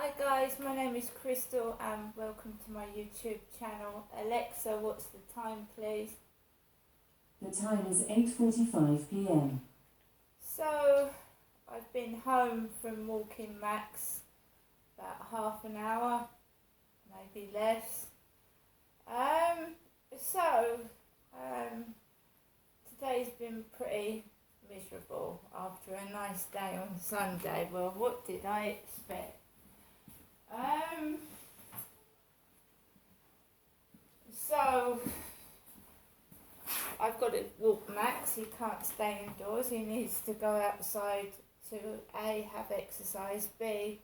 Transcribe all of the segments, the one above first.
Hi guys, my name is Crystal and welcome to my YouTube channel. Alexa, what's the time please? The time is 8:45 p.m. So, I've been home from walking Max about half an hour, maybe less. Today's been pretty miserable after a nice day on Sunday. Well, what did I expect? So I've got to walk Max. He can't stay indoors. He needs to go outside to A, have exercise, B,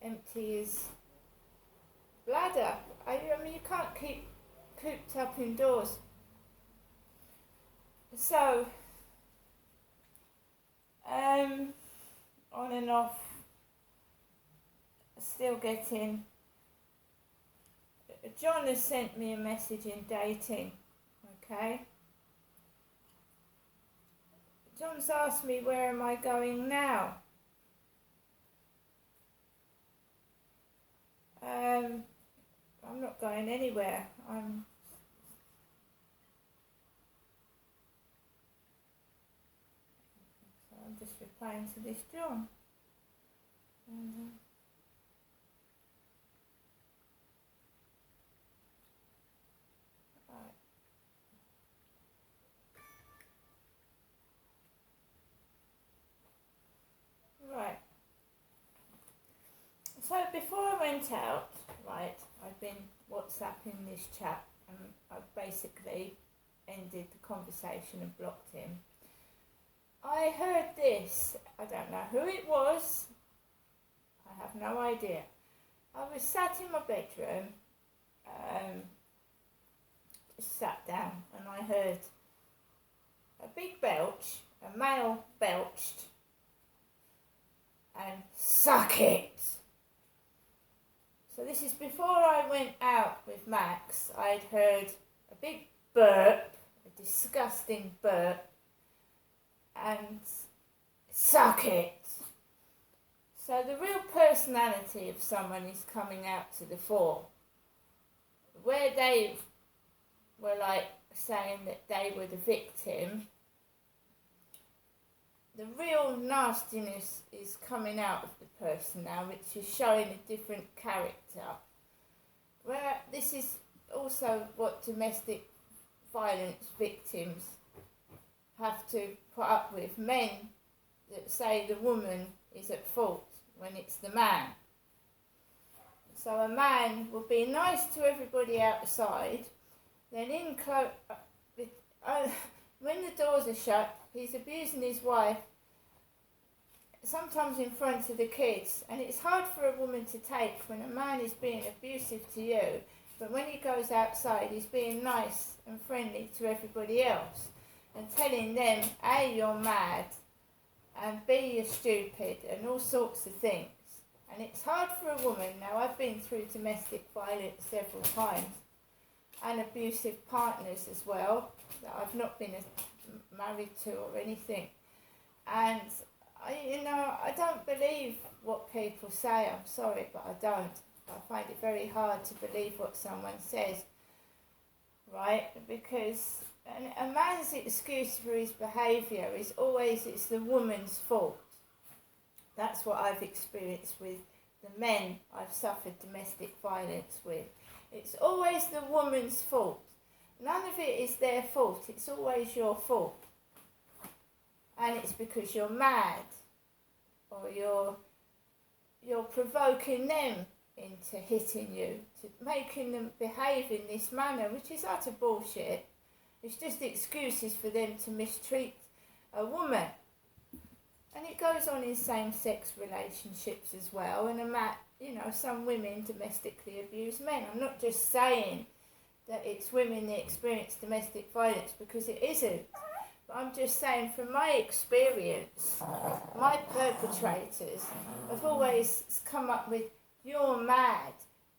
empty his bladder. I mean, you can't keep cooped up indoors. So, on and off, still getting. John has sent me a message in dating, okay? John's asked me where am I going now? I'm not going anywhere. I'm just replying to this John. Right. So before I went out, right, I've been WhatsApping this chap and I've basically ended the conversation and blocked him. I heard this. I don't know who it was. I have no idea. I was sat in my bedroom, just sat down, and I heard a big belch, a male belched, and suck it. So this is before I went out with Max. I'd heard a big burp, a disgusting burp, and suck it. So the real personality of someone is coming out to the fore. Where they were like saying that they were the victim, the real nastiness is coming out of the person now, which is showing a different character. Where this is also what domestic violence victims have to put up with. Men that say the woman is at fault when it's the man. So a man will be nice to everybody outside, then when the doors are shut, he's abusing his wife, sometimes in front of the kids. And it's hard for a woman to take when a man is being abusive to you, but when he goes outside, he's being nice and friendly to everybody else and telling them, A, you're mad, and B, you're stupid, and all sorts of things. And it's hard for a woman. Now, I've been through domestic violence several times and abusive partners as well that I've not been married to or anything. And, I don't believe what people say. I'm sorry, but I don't. I find it very hard to believe what someone says, right? Because a man's excuse for his behaviour is always it's the woman's fault. That's what I've experienced with the men I've suffered domestic violence with. It's always the woman's fault. None of it is their fault. It's always your fault. And it's because you're mad or you're provoking them into hitting you, to making them behave in this manner, which is utter bullshit. It's just excuses for them to mistreat a woman. And it goes on in same-sex relationships as well. And some women domestically abuse men. I'm not just saying that it's women that experience domestic violence, because it isn't. But I'm just saying from my experience, my perpetrators have always come up with, you're mad,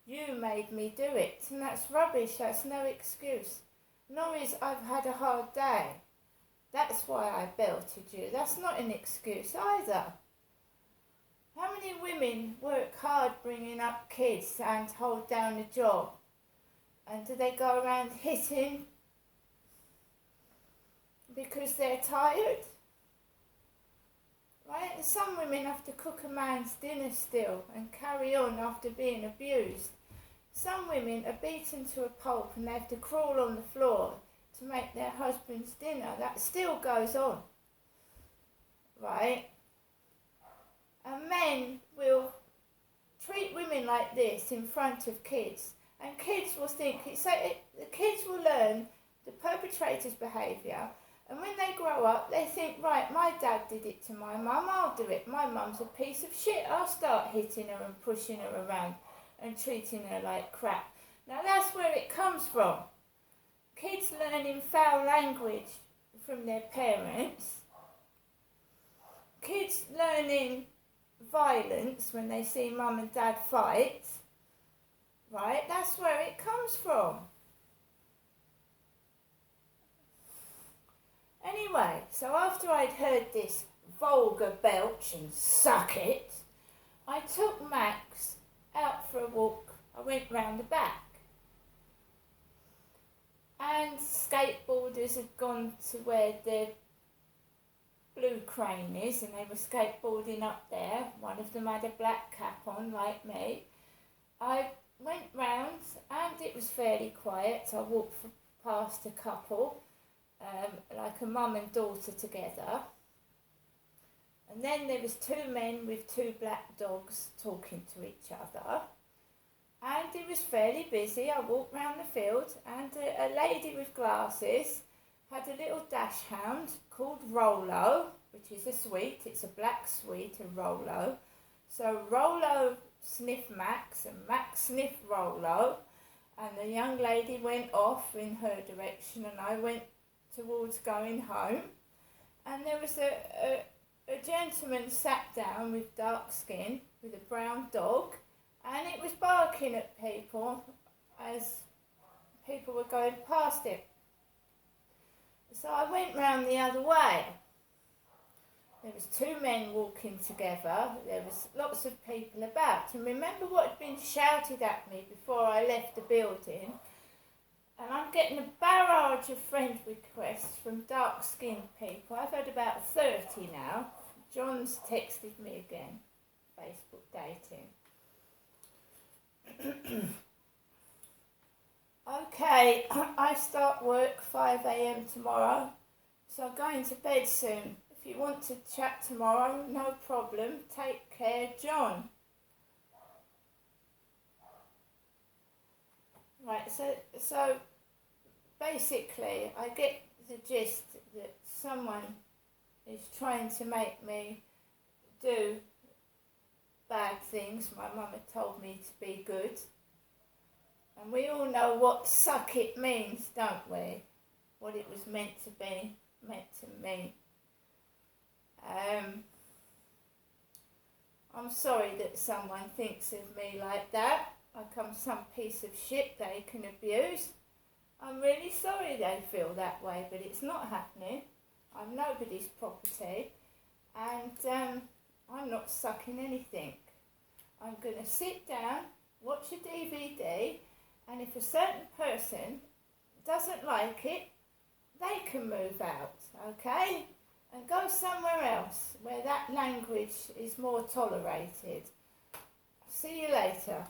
you made me do it. And that's rubbish, that's no excuse. Nor is I've had a hard day. That's why I belted you. That's not an excuse either. How many women women work hard bringing up kids and hold down a job? And do they go around hitting because they're tired? Right? And some women have to cook a man's dinner still and carry on after being abused. Some women are beaten to a pulp and they have to crawl on the floor to make their husband's dinner. That still goes on. Right? And men will treat women like this in front of kids. And kids will think, the kids will learn the perpetrator's behaviour. And when they grow up, they think, right, my dad did it to my mum, I'll do it. My mum's a piece of shit, I'll start hitting her and pushing her around and treating her like crap. Now that's where it comes from. Kids learning foul language from their parents. Kids learning violence when they see mum and dad fight. Right, that's where it comes from. Anyway, so after I'd heard this vulgar belch and suck it, I took Max out for a walk. I went round the back. And skateboarders had gone to where the blue crane is, and they were skateboarding up there. One of them had a black cap on, like me. I went round, and it was fairly quiet. I walked past a couple, like a mum and daughter together. And then there was two men with two black dogs talking to each other. And it was fairly busy. I walked round the field, and a lady with glasses had a little dash hound called Rolo, which is a sweet. It's a black sweet, a Rolo. So Rolo sniffed Max, and Max sniffed Rolo, and the young lady went off in her direction, and I went towards going home. And there was a gentleman sat down with dark skin, with a brown dog, and it was barking at people as people were going past it. So I went round the other way. There was two men walking together. There was lots of people about. And remember what had been shouted at me before I left the building? And I'm getting a barrage of friend requests from dark-skinned people. I've had about 30 now. John's texted me again. Facebook dating. Okay, I start work 5 a.m. tomorrow, so I'm going to bed soon. If you want to chat tomorrow, no problem. Take care, John. Right, so basically I get the gist that someone is trying to make me do bad things. My mum had told me to be good. And we all know what suck it means, don't we? What it was meant to be, meant to mean. I'm sorry that someone thinks of me like that. Like I'm some piece of shit they can abuse. I'm really sorry they feel that way, but it's not happening. I'm nobody's property, and I'm not sucking anything. I'm going to sit down, watch a DVD, and if a certain person doesn't like it, they can move out, okay? And go somewhere else where that language is more tolerated. See you later.